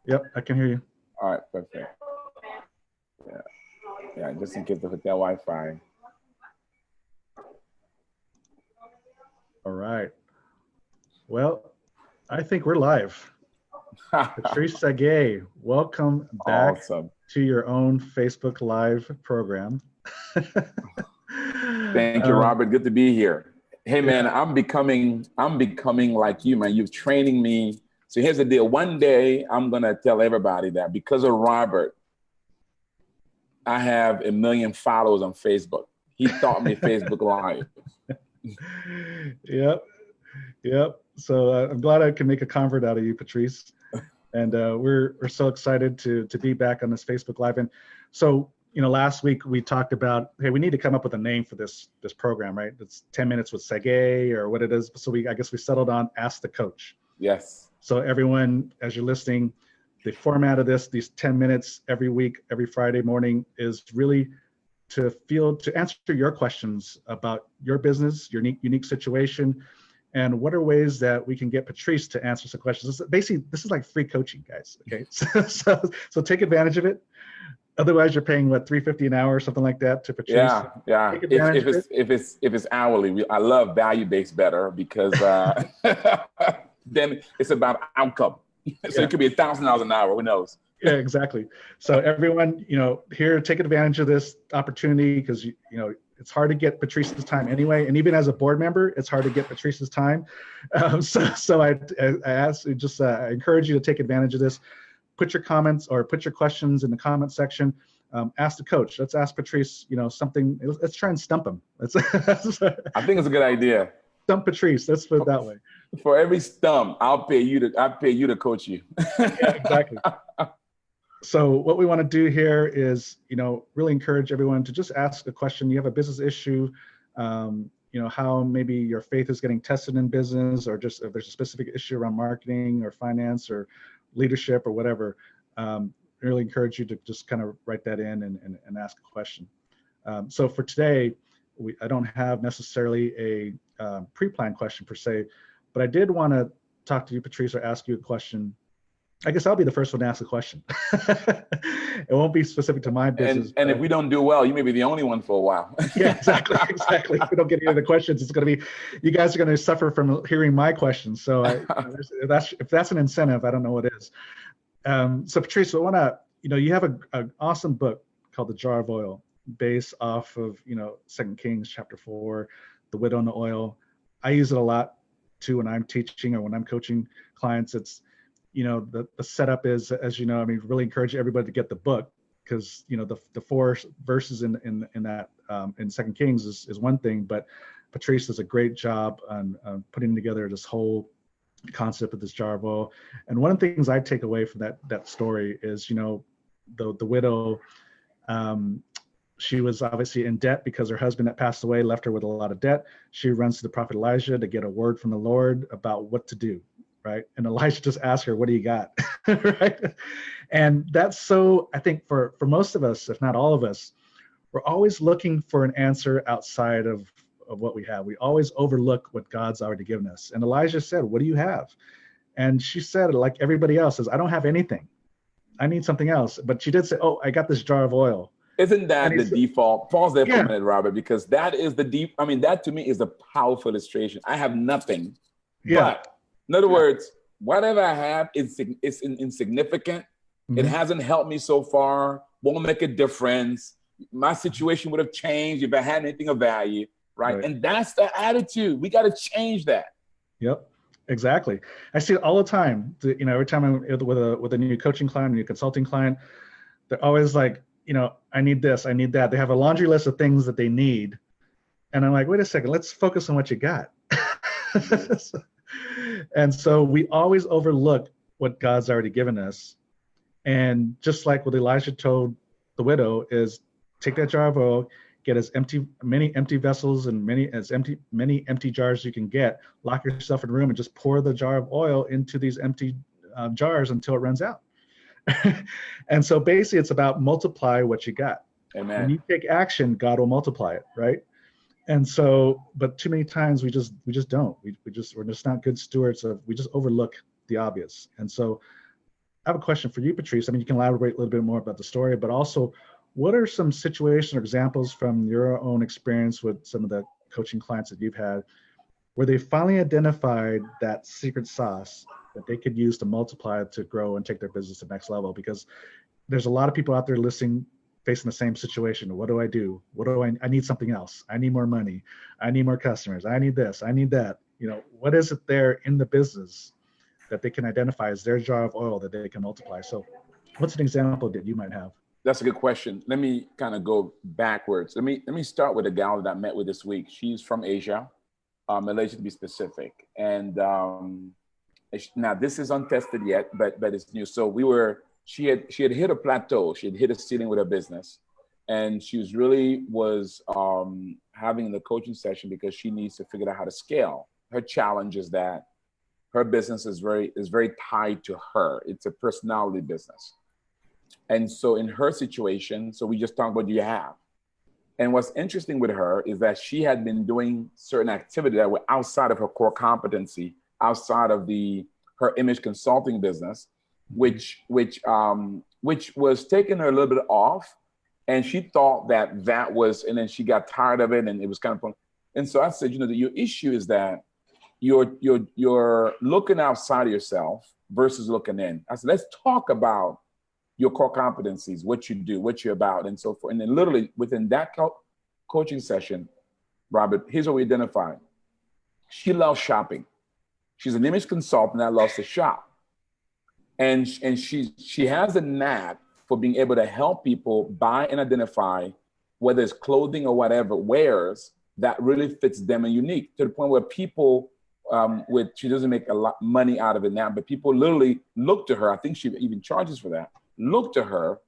Yep, I can hear you. All right, perfect. Yeah, yeah, just in case the hotel Wi-Fi. All right. Well, I think we're live. Patrice Sagay, welcome back Awesome. to your own Facebook Live program. Thank you, um, Robert. Good to be here. Hey, man, yeah, I'm becoming like you, man. You're training me. So here's the deal. One day, I'm gonna tell everybody that because of Robert, I have 1 million followers on Facebook. He taught me Facebook Live. yep, yep. So I'm glad I can make a convert out of you, Patrice. And we're so excited to be back on this Facebook Live. And so last week we talked about, hey, we need to come up with a name for this program, right? It's 10 minutes with Sergey or what it is. So I guess we settled on Ask the Coach. Yes. So everyone, as you're listening, the format of these 10 minutes every week, every Friday morning is really to answer your questions about your business, your unique situation, and what are ways that we can get Patrice to answer some questions. This is like free coaching, guys. Okay, so take advantage of it. Otherwise, you're paying what, $3.50 an hour or something like that to Patrice. Yeah, yeah. Take If advantage if of it. it's hourly, I love value based better because then it's about outcome. So Yeah, it could be $1,000 an hour. Who knows? yeah, exactly. So everyone, here, take advantage of this opportunity because it's hard to get Patrice's time anyway, and even as a board member, it's hard to get Patrice's time. So I encourage you to take advantage of this. Put your comments or put your questions in the comment section. Ask the coach. Let's ask Patrice, something. Let's try and stump him. I think it's a good idea. Stump Patrice. Let's put it that way. For every stump, I'll pay you to coach you. Yeah, exactly. So what we want to do here is, really encourage everyone to just ask a question. You have a business issue, how maybe your faith is getting tested in business, or just if there's a specific issue around marketing or finance or leadership or whatever. Really encourage you to just kind of write that in and ask a question. So for today, I don't have necessarily a pre-planned question per se, but I did want to talk to you, Patrice, or ask you a question. I guess I'll be the first one to ask a question. It won't be specific to my business. And if we don't do well, you may be the only one for a while. Yeah, exactly. If we don't get any of the questions, it's going to be, you guys are going to suffer from hearing my questions. So if that's an incentive, I don't know what is. So Patrice, I want to, you have an awesome book called The Jar of Oil, based off of, 2 Kings chapter 4, the widow and the oil. I use it a lot too when I'm teaching or when I'm coaching clients. It's, the setup is, as you know, really encourage everybody to get the book, because the 4 verses in that in 2 Kings is one thing, but Patrice does a great job on putting together this whole concept of this jar of oil. And one of the things I take away from that story is, the widow, she was obviously in debt because her husband that passed away left her with a lot of debt. She runs to the prophet Elijah to get a word from the Lord about what to do. Right. And Elijah just asked her, what do you got? Right. And that's so, I think for most of us, if not all of us, we're always looking for an answer outside of what we have. We always overlook what God's already given us. And Elijah said, what do you have? And she said, like everybody else, says, I don't have anything. I need something else. But she did say, oh, I got this jar of oil. Isn't that the default? Pause there for Yeah. a minute, Robert, because that is that to me is a powerful illustration. I have nothing. Yeah. But in other words, whatever I have is insignificant. Mm-hmm. It hasn't helped me so far, won't make a difference. My situation would have changed if I had anything of value, right? And that's the attitude. We got to change that. Yep, exactly. I see it all the time. Every time I'm with a new coaching client, a new consulting client, they're always like, I need this, I need that. They have a laundry list of things that they need. And I'm like, wait a second, let's focus on what you got. And so we always overlook what God's already given us. And just like what Elijah told the widow is, take that jar of oil, get many empty vessels and many empty jars you can get, lock yourself in a room and just pour the jar of oil into these empty jars until it runs out. And so basically it's about multiply what you got. Amen. When you take action, God will multiply it, right? And so, but too many times we just don't. We're just not good stewards of. We just overlook the obvious. And so, I have a question for you, Patrice. I mean, you can elaborate a little bit more about the story, but also, what are some situations or examples from your own experience with some of the coaching clients that you've had where they finally identified that secret sauce that they could use to multiply to grow and take their business to the next level? Because there's a lot of people out there listening, facing the same situation. What do I do? I need something else. I need more money. I need more customers. I need this. I need that. What is it there in the business that they can identify as their jar of oil that they can multiply? So what's an example that you might have? That's a good question. Let me kind of go backwards. Let me start with a gal that I met with this week. She's from Asia, Malaysia to be specific. And now this is untested yet, but it's new. So she had hit a plateau. She had hit a ceiling with her business, and she was having the coaching session because she needs to figure out how to scale. Her challenge is that her business is very tied to her. It's a personality business. And so in her situation, so we just talked about, do you have? And what's interesting with her is that she had been doing certain activities that were outside of her core competency, outside of her image consulting business, which was taking her a little bit off. And she thought that was, and then she got tired of it, and it was kind of fun. And so I said, your issue is that you're looking outside of yourself versus looking in. I said, let's talk about your core competencies, what you do, what you're about, and so forth. And then literally within that coaching session, Robert, here's what we identified. She loves shopping. She's an image consultant that loves to shop. And she has a knack for being able to help people buy and identify, whether it's clothing or whatever, wares that really fits them and unique, to the point where people, she doesn't make a lot money out of it now, but people literally look to her. I think she even charges for that. Look to her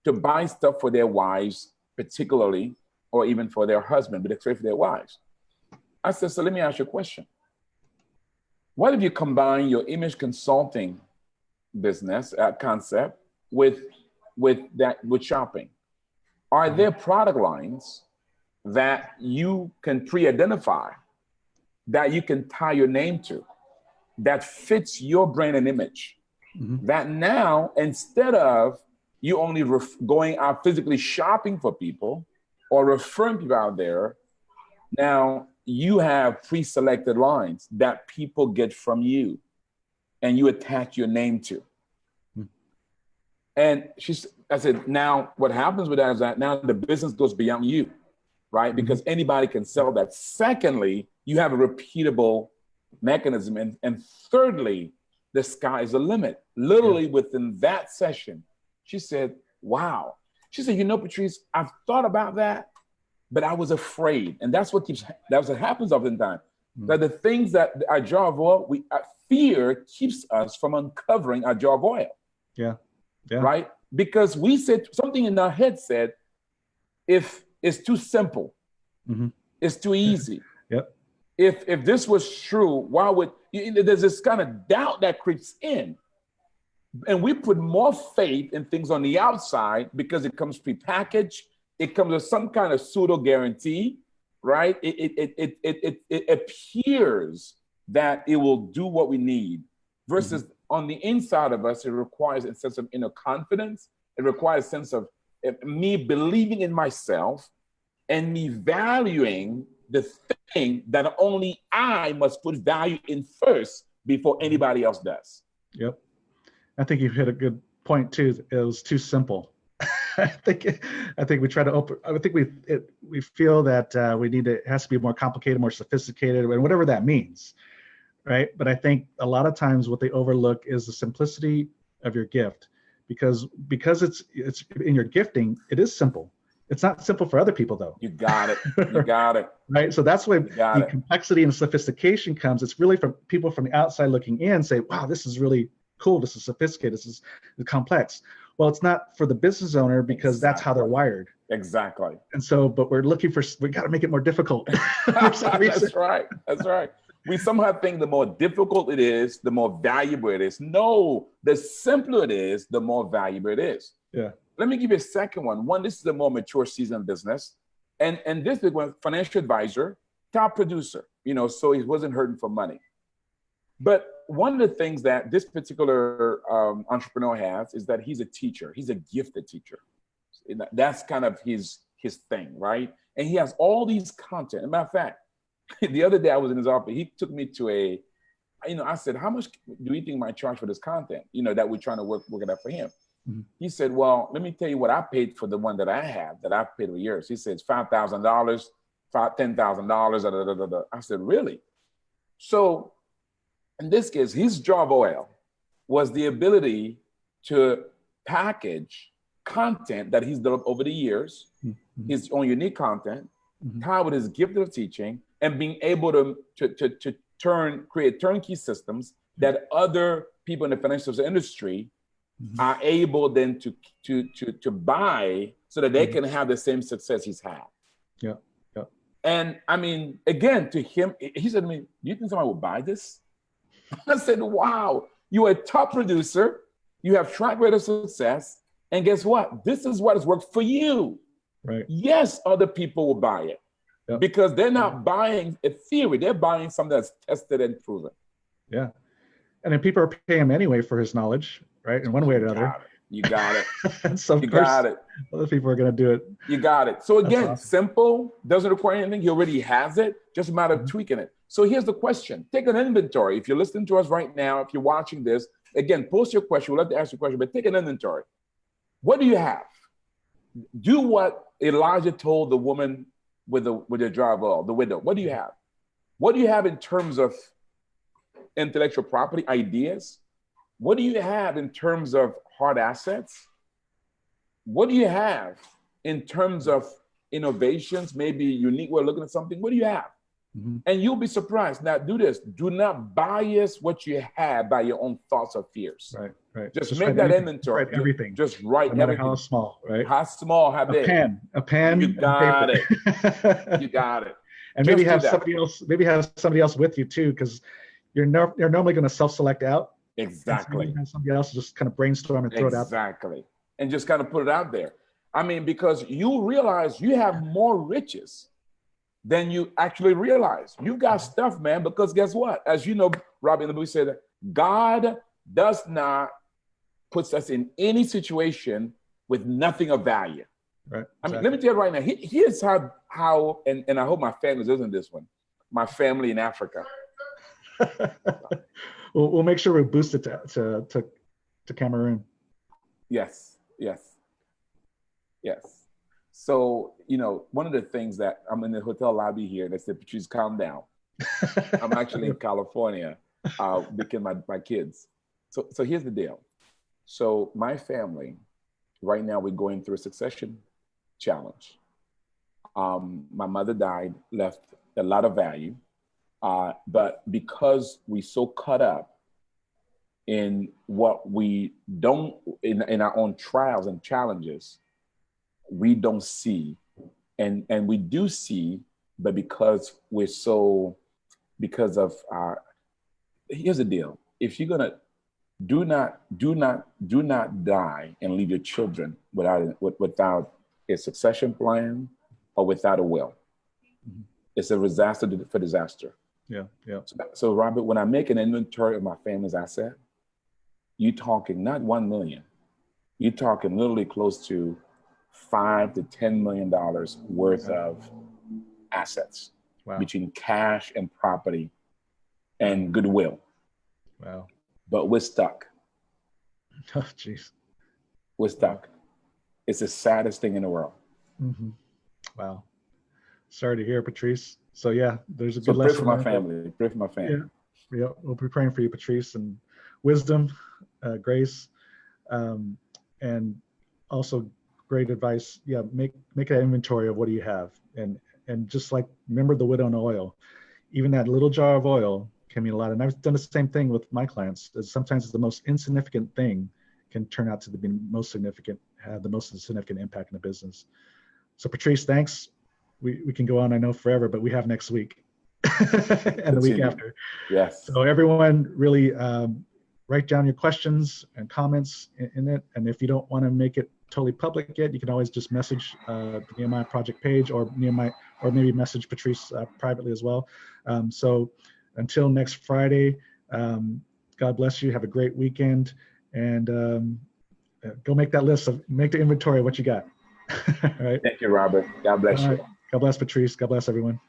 to buy stuff for their wives, particularly, or even for their husband, but especially for their wives. I said, so let me ask you a question. What if you combine your image consulting business concept with shopping? Are there product lines that you can pre-identify, that you can tie your name to, that fits your brand and image? Mm-hmm. That now, instead of you only going out physically shopping for people or referring people out there, now you have pre-selected lines that people get from you and you attach your name to. Mm-hmm. And I said, now what happens with that is that now the business goes beyond you, right? Because mm-hmm. anybody can sell that. Secondly, you have a repeatable mechanism. And thirdly, the sky is the limit. Literally within that session, she said, wow. She said, Patrice, I've thought about that, but I was afraid. And that's what happens oftentimes. Mm-hmm. That the things that our jar of oil, fear keeps us from uncovering our jar of oil. Yeah. Right? Because we said something in our head said, if it's too simple, mm-hmm. it's too easy. Yep. If this was true, why would there's this kind of doubt that creeps in, and we put more faith in things on the outside because it comes prepackaged. It comes with some kind of pseudo guarantee, right? It appears that it will do what we need, versus mm-hmm. on the inside of us, it requires a sense of inner confidence. It requires a sense of me believing in myself and me valuing the thing that only I must put value in first before anybody else does. Yep. I think you've hit a good point too. It was too simple. I think we try to open. I think we feel that it has to be more complicated, more sophisticated, and whatever that means, right? But I think a lot of times what they overlook is the simplicity of your gift, because it's in your gifting. It is simple. It's not simple for other people, though. You got it. You got it. Right. So that's where the complexity and sophistication comes. It's really from people from the outside looking in, say, wow, this is really cool. This is sophisticated. This is complex. Well, it's not for the business owner because that's how they're wired. Exactly. And so, but we got to make it more difficult. That's right. That's right. We somehow think the more difficult it is, the more valuable it is. No, the simpler it is, the more valuable it is. Yeah. Let me give you a second one. One, this is a more mature seasoned business. And this big one, financial advisor, top producer, so he wasn't hurting for money. But one of the things that this particular entrepreneur has is that he's a teacher. He's a gifted teacher. That's kind of his thing, right? And he has all these content. As a matter of fact, the other day I was in his office. He took me to I said, how much do you think might charge for this content? That we're trying to work it out for him. Mm-hmm. He said, well, let me tell you what I paid for the one that I have, that I've paid for years. He said, it's $5,000, $10,000. I said, really? So in this case, his jar of oil was the ability to package content that he's developed over the years, mm-hmm. his own unique content, mm-hmm. tied with his gift of teaching, and being able to create turnkey systems that other people in the financial industry mm-hmm. are able then to buy so that they mm-hmm. can have the same success he's had. Yeah. Yeah. And I mean, again, to him, he said to me, do you think somebody would buy this? I said, wow, you're a top producer. You have track record of success. And guess what? This is what has worked for you. Right. Yes, other people will buy it. Yep. Because they're not buying a theory. They're buying something that's tested and proven. Yeah. And then people are paying him anyway for his knowledge, right? In one way or another. You got it. And so you got it. Other people are going to do it. You got it. So again, awesome. Simple, doesn't require anything. He already has it. Just a matter of tweaking it. So here's the question. Take an inventory. If you're listening to us right now, if you're watching this, again, post your question. We'll have to ask you a question, but take an inventory. What do you have? Do what Elijah told the woman with the jar of oil, the widow. What do you have? What do you have in terms of intellectual property, ideas? What do you have in terms of hard assets? What do you have in terms of innovations, maybe unique way of looking at something? What do you have? Mm-hmm. And you'll be surprised. Now, do this. Do not bias what you have by your own thoughts or fears. Right, right. Just make that inventory. Write everything. Just write no matter everything. How small, right? How small, how big. A pen. You got it. You got it. And maybe have somebody else with you too, because you're normally going to self-select out. Exactly. And somebody else just kind of brainstorm and throw it out. Exactly. And just kind of put it out there. I mean, because you realize you have more riches than you actually realize. You got stuff, man, because guess what? As you know, Robbie, in the movie said, God does not put us in any situation with nothing of value. Right. I mean, let me tell you right now, here's how and I hope my family isn't this one, my family in Africa. We'll make sure we boost it to Cameroon. Yes. So, one of the things that I'm in the hotel lobby here, they said, Patrice, calm down. I'm actually in California picking my kids. So here's the deal. So my family, right now, we're going through a succession challenge. My mother died, left a lot of value. But because we so caught up in what we don't, in our own trials and challenges, we don't see, and we do see, but because here's the deal. If you're gonna do not die and leave your children without a succession plan or without a will. Mm-hmm. It's a disaster for disaster. Yeah. So Robert, when I make an inventory of my family's asset, you're talking not 1 million, you're talking literally close to $5 to $10 million worth of assets. Wow. Between cash and property and goodwill. Wow. But we're stuck. Oh, jeez. We're stuck. It's the saddest thing in the world. Mm-hmm. Wow. Sorry to hear, Patrice. So yeah, there's a good lesson. Pray for my family. Pray for my family. Yeah. We'll be praying for you, Patrice, and wisdom, grace, and also great advice. Yeah, make an inventory of what do you have, and just like remember the widow and oil, even that little jar of oil can mean a lot. And I've done the same thing with my clients. Sometimes the most insignificant thing can turn out to be most significant, have the most significant impact in the business. So Patrice, thanks. We can go on, I know, forever, but we have next week and the week after. Yes. So everyone really write down your questions and comments in it. And if you don't want to make it totally public yet, you can always just message the Nehemiah Project page or maybe message Patrice privately as well. So until next Friday, God bless you. Have a great weekend, and go make that list make the inventory of what you got. All right. Thank you, Robert. God bless All you. right. God bless Patrice. God bless everyone.